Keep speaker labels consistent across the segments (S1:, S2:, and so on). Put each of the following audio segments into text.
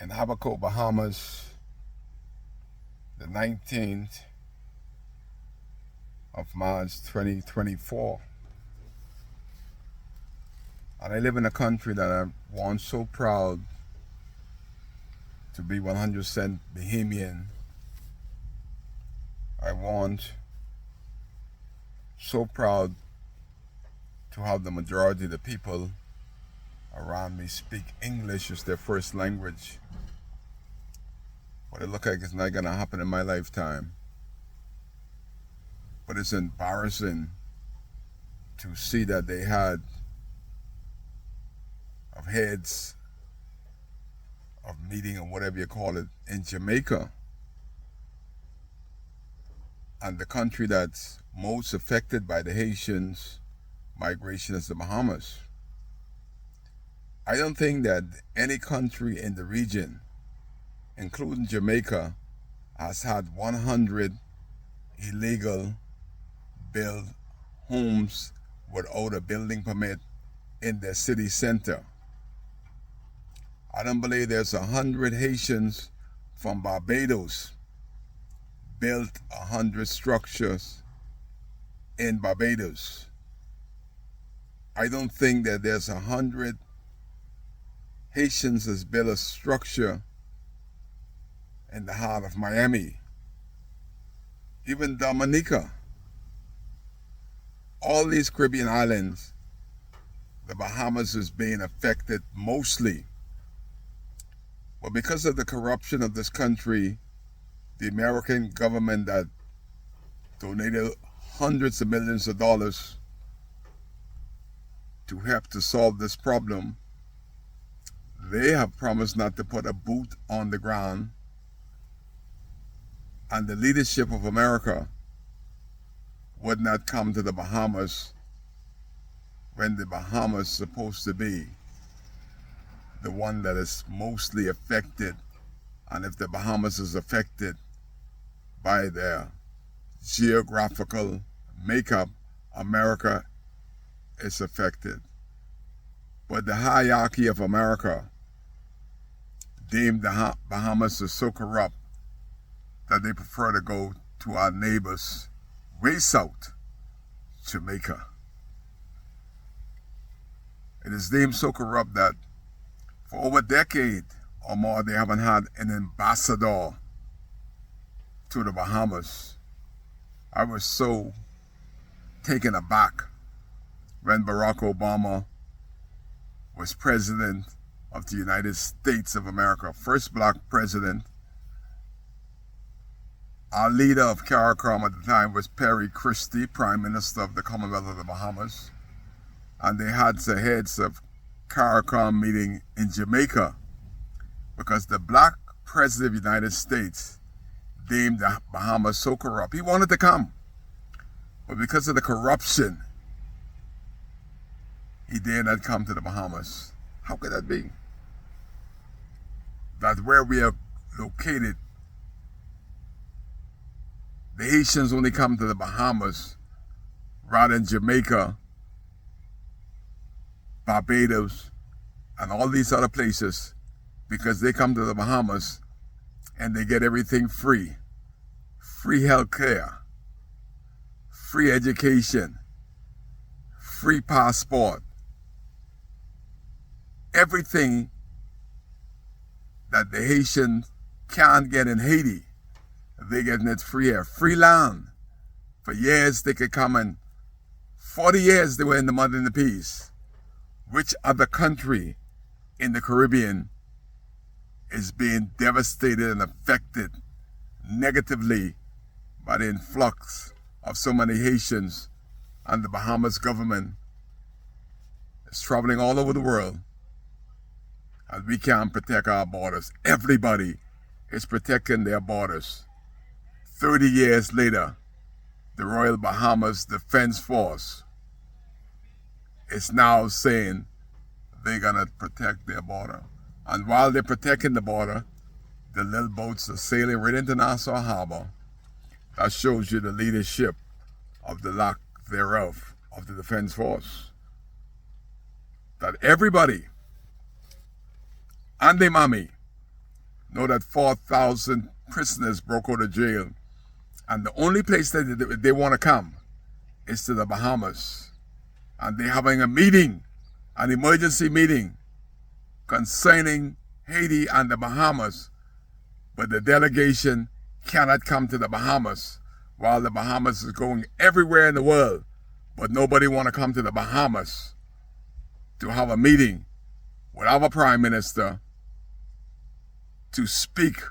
S1: in Abaco, Bahamas, the 19th of March 2024. And I live in a country that I'm once so proud to be 100% Bahamian. I want so proud to have the majority of the people around me speak English as their first language. But it looks like it's not going to happen in my lifetime. But it's embarrassing to see that they had of heads of meeting or whatever you call it in Jamaica, and the country that's most affected by the Haitians' migration is the Bahamas. I don't think that any country in the region, including Jamaica, has had 100 illegal built homes without a building permit in their city center. I don't believe there's 100 Haitians from Barbados built 100 structures in Barbados. I don't think that there's 100 Haitians has built a structure in the heart of Miami. Even Dominica. All these Caribbean islands, the Bahamas is being affected mostly. But because of the corruption of this country, the American government that donated hundreds of millions of dollars to help to solve this problem, they have promised not to put a boot on the ground, and the leadership of America would not come to the Bahamas when the Bahamas is supposed to be the one that is mostly affected. And if the Bahamas is affected by their geographical makeup, America is affected. But the hierarchy of America deemed the Bahamas as so corrupt that they prefer to go to our neighbors way south, Jamaica. It is deemed so corrupt that for over a decade or more they haven't had an ambassador to the Bahamas. I was so taken aback when Barack Obama was president of the United States of America, first black president. Our leader of CARICOM at the time was Perry Christie, Prime Minister of the Commonwealth of the Bahamas. And they had the heads of CARICOM meeting in Jamaica because the black president of the United States deemed the Bahamas so corrupt. He wanted to come, but because of the corruption, he dare not come to the Bahamas. How could that be? That where we are located, the Haitians only come to the Bahamas rather than Jamaica, Barbados, and all these other places, because they come to the Bahamas and they get everything free. Free health care, free education, free passport. Everything that the Haitians can't get in Haiti, they getting it free here. Free land. For years they could come, and 40 years they were in the mud and the peace. Which other country in the Caribbean is being devastated and affected negatively by the influx of so many Haitians, and the Bahamas government is traveling all over the world, and we can't protect our borders? Everybody is protecting their borders. 30 years later, the Royal Bahamas Defense Force is now saying they're gonna protect their border. And while they're protecting the border, the little boats are sailing right into Nassau Harbor. That shows you the leadership of the lack thereof of the Defense Force. That everybody and their mommy know that 4,000 prisoners broke out of jail. And the only place that they want to come is to the Bahamas. And they're having a meeting, an emergency meeting concerning Haiti and the Bahamas. But the delegation cannot come to the Bahamas, while the Bahamas is going everywhere in the world. But nobody want to come to the Bahamas to have a meeting with our prime minister to speak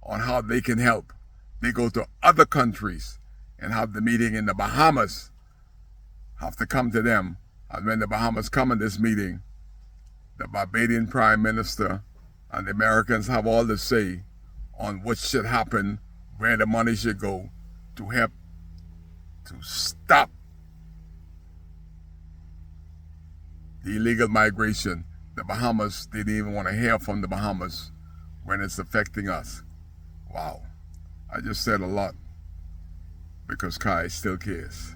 S1: on how they can help. They go to other countries and have the meeting in the Bahamas, have to come to them. And when the Bahamas come in this meeting, the Barbadian prime minister and the Americans have all to say on what should happen, where the money should go to help to stop the illegal migration. The Bahamas, they didn't even want to hear from the Bahamas when it's affecting us. Wow. I just said a lot because Kai still cares.